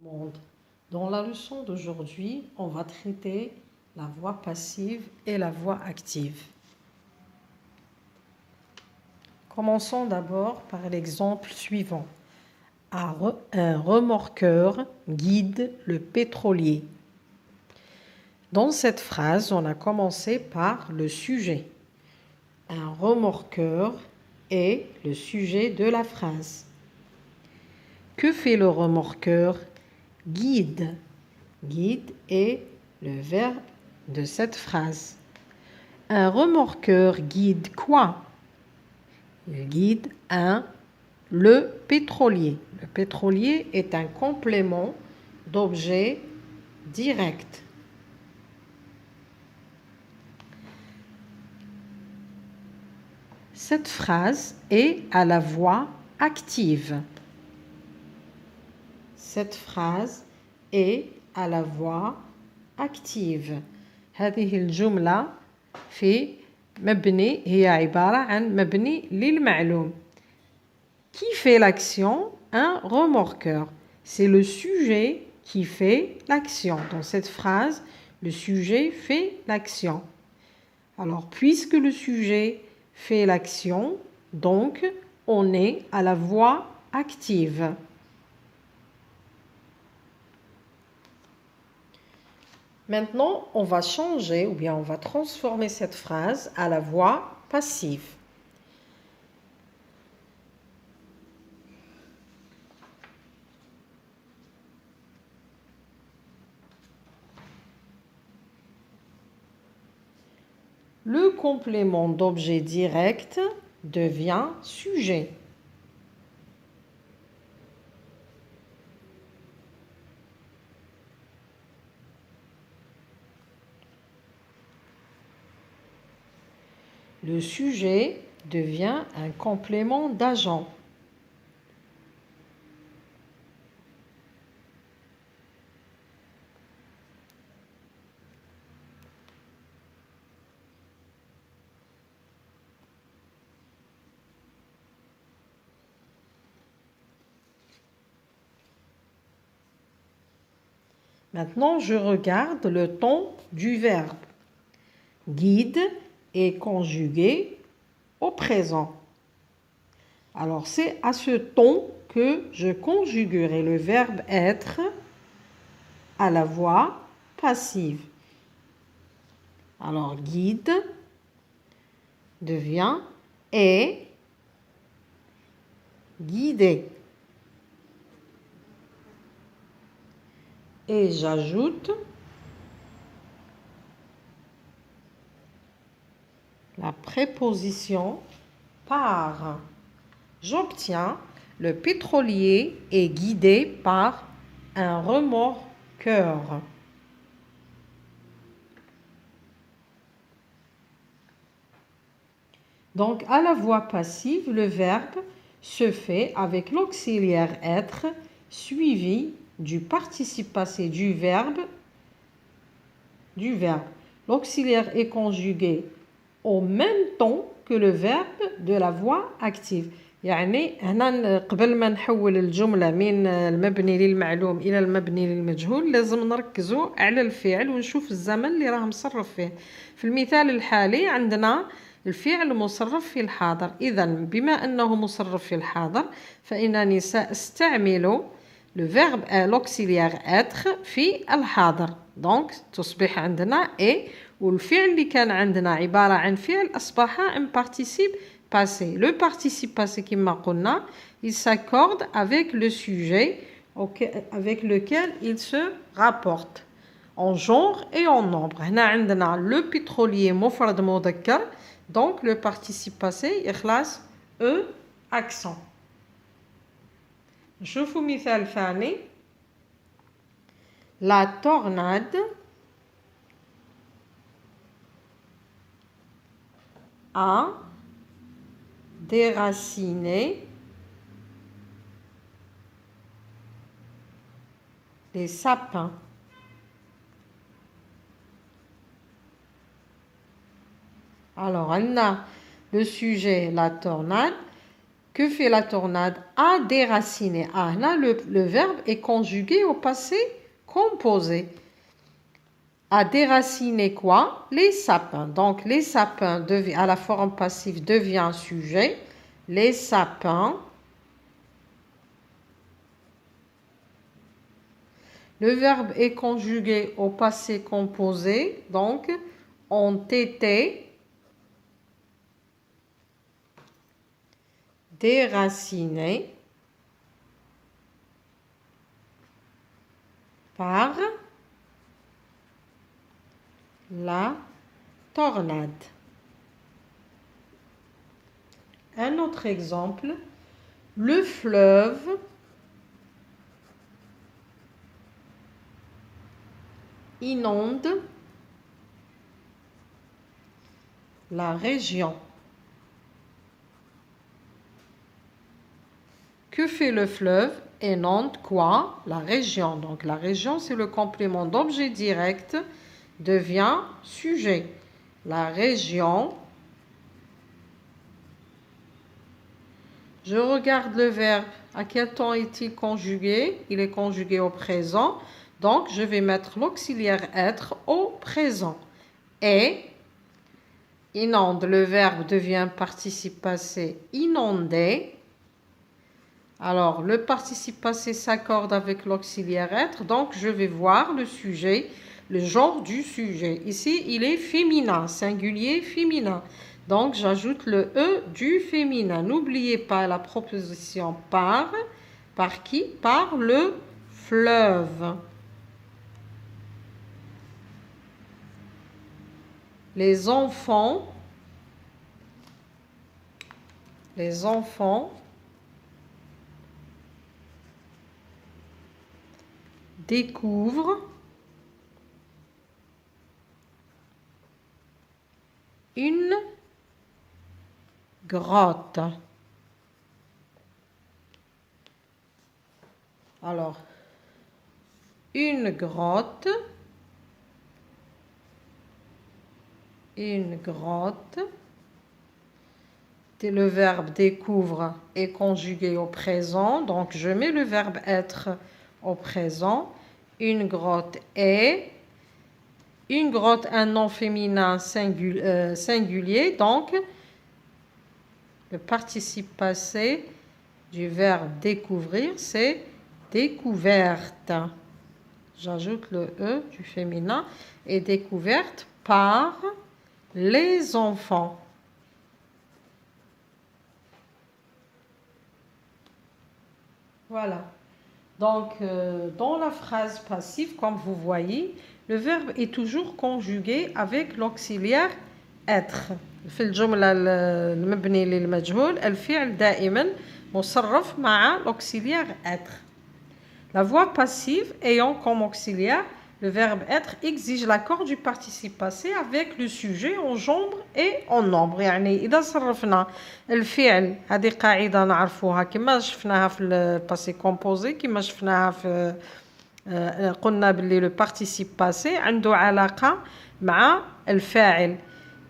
Monde. Dans la leçon d'aujourd'hui, on va traiter la voix passive et la voix active. Commençons d'abord par l'exemple suivant. Un remorqueur guide le pétrolier. Dans cette phrase, on a commencé par le sujet. Un remorqueur est le sujet de la phrase. Que fait le remorqueur? Guide. Guide est le verbe de cette phrase. Un remorqueur guide quoi? Il guide le pétrolier. Le pétrolier est un complément d'objet direct. Cette phrase est à la voix active. Cette phrase est à la voix active. هذه الجملة في مبني هي عبارة عن مبني للمعلوم. Qui fait l'action? Un remorqueur. C'est le sujet qui fait l'action. Dans cette phrase, le sujet fait l'action. Alors, puisque le sujet fait l'action, donc on est à la voix active. Maintenant, on va changer ou bien on va transformer cette phrase à la voix passive. Le complément d'objet direct devient sujet. Le sujet devient un complément d'agent. Maintenant, je regarde le ton du verbe. Guide est conjugué au présent. Alors, c'est à ce ton que je conjuguerai le verbe être à la voix passive. Alors, guide devient est guidé. Et j'ajoute la préposition par. J'obtiens le pétrolier est guidé par un remorqueur. Donc, à la voix passive, le verbe se fait avec l'auxiliaire être suivi du participe passé du verbe. L'auxiliaire est conjugué au même temps que le verbe de la voix active. يعني هنا قبل ما نحول الجملة من المبني للمعلوم إلى المبني للمجهول لازم نركزوا على الفعل ونشوف الزمن اللي راه مصرف فيه. في المثال الحالي عندنا الفعل مصرف في الحاضر. إذا بما أنه مصرف في الحاضر فإنني سأستعمل le verbe l'auxiliaire être في الحاضر. donc تصبح عندنا et والفعل اللي كان عندنا عبارة عن فعل أصبح un participe passé. Le participe passé كما قلنا il s'accorde avec le sujet avec lequel il se rapporte en genre et en nombre. هنا عندنا le pétrolier مفرد مذكر donc le participe passé يخلص e accent. نشوفوا مثال ثاني. La tornade a déraciné les sapins. Alors, on a le sujet, la tornade, Que fait la tornade? A déraciné. Ah, là, le verbe est conjugué au passé composé. A déraciné quoi? Les sapins. Donc, les sapins à la forme passive devient sujet. Les sapins. Le verbe est conjugué au passé composé. Donc, ont été déracinés par la tornade. Un autre exemple, le fleuve inonde la région. Que fait le fleuve? Inonde quoi? La région. Donc la région, c'est le complément d'objet direct, devient sujet. La région. Je regarde le verbe. À quel temps est-il conjugué? Il est conjugué au présent. Donc, je vais mettre l'auxiliaire être au présent. Et, inonde, le verbe devient participe passé inondé. Alors, le participe passé s'accorde avec l'auxiliaire être. Donc, je vais voir le sujet, le genre du sujet. Ici, il est féminin, singulier féminin. Donc, j'ajoute le E du féminin. N'oubliez pas la proposition par. Par qui? Par le fleuve. Les enfants découvrent une grotte. Alors, une grotte. Une grotte. Le verbe découvre est conjugué au présent. Donc, je mets le verbe être au présent. Une grotte est. Une grotte, un nom féminin singulier. Donc, le participe passé du verbe découvrir, c'est découverte. J'ajoute le E du féminin. Et découverte par les enfants. Voilà. Donc, dans la phrase passive, comme vous voyez, le verbe est toujours conjugué avec l'auxiliaire être. في الجملة المبني للمجهول الفعل دائما مصرف مع l'auxiliaire être. La voix passive ayant comme auxiliaire le verbe être exige l'accord du participe passé avec le sujet en genre et en nombre. يعني إذا صرفنا الفعل هذه قاعدة نعرفوها كما شفناها في الباسي كومبوزي كما شفناها في قلنا باللي لو participe passé عنده علاقة مع الفاعل.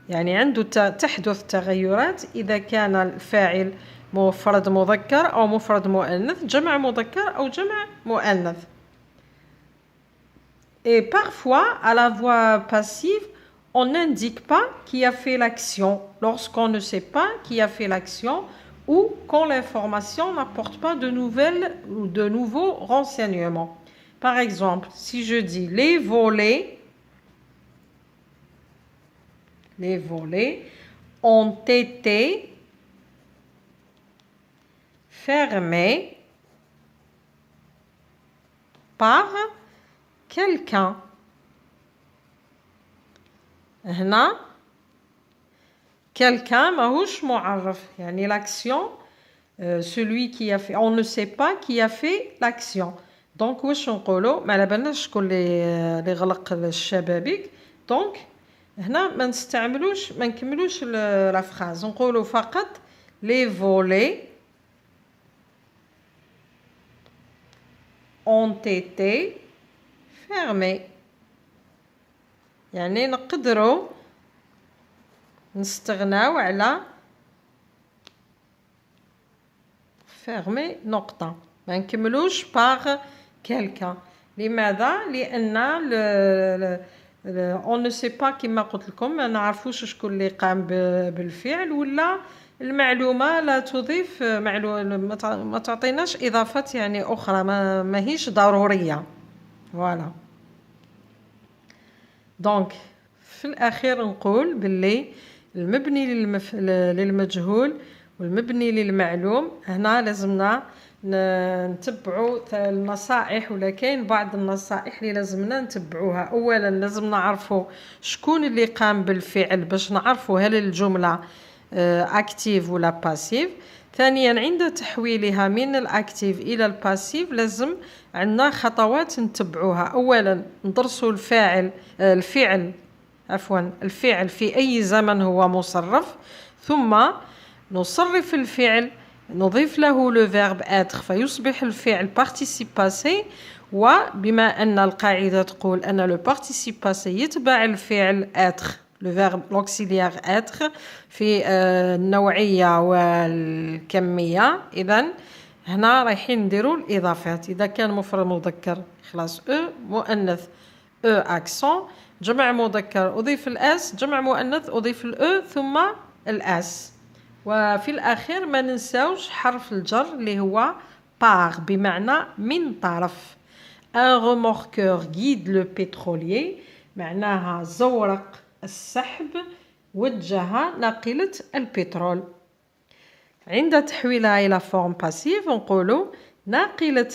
يعني عنده تحدث تغيرات إذا كان الفاعل مفرد مذكر أو مفرد مؤنث جمع مذكر أو جمع مؤنث. Et parfois, à la voix passive, on n'indique pas qui a fait l'action lorsqu'on ne sait pas qui a fait l'action ou quand l'information n'apporte pas de nouvelles ou de nouveaux renseignements. Par exemple, si je dis les volets ont été fermés par quelqu'un. هنا quelqu'un ماهوش معرف يعني l'action celui qui a fait on ne sait pas qui a fait l'action. Donc واش نقولوا ما على بالناش شكون اللي غلق الشبابيك. donc هنا ما نستعملوش ما نكملوش لا فراز نقولوا فقط les volets ont été fermés. يعني نقدروا نستغناو على fermé نقطة ما نكملوش par quelqu'un. لماذا؟ لأن on ne sait pas كما قلت لكم ما نعرفوش شكون اللي قام بالفعل ولا المعلومة لا تضيف ما تعطيناش إضافات يعني أخرى ما هيش ضرورية. فوالا دونك في الأخير نقول باللي المبني للمجهول والمبني للمعلوم هنا لازمنا نتبعوا النصائح ولا كاين بعض النصائح اللي لازمنا نتبعوها. اولا لازم نعرفوا شكون اللي قام بالفعل باش نعرفوا هل الجمله اكتيف ولا باسيف. ثانيا عند تحويلها من الاكتيف الى الباسيف لازم عندنا خطوات نتبعوها. اولا ندرسوا الفعل في اي زمن هو مصرف، ثم نصرف الفعل نضيف له لو فيرب être فيصبح الفعل participe passé. وبما أن القاعدة تقول أن لو participe passé يتبع الفعل être لو فيرب l'auxiliaire être في النوعية والكمية، إذن هنا رايحين نديروا الإضافات. إذا كان مفرد مذكر خلاص مؤنث accent، جمع مذكر أضيف الأس، جمع مؤنث أضيف ثم الأس. وفي الأخير ما ننساوش حرف الجر اللي هو par بمعنى من طرف. un remorqueur guide le pétrolier معناها زورق السحب وجه ناقلة البترول. عند تحويلها إلى forme passive نقولوا ناقلة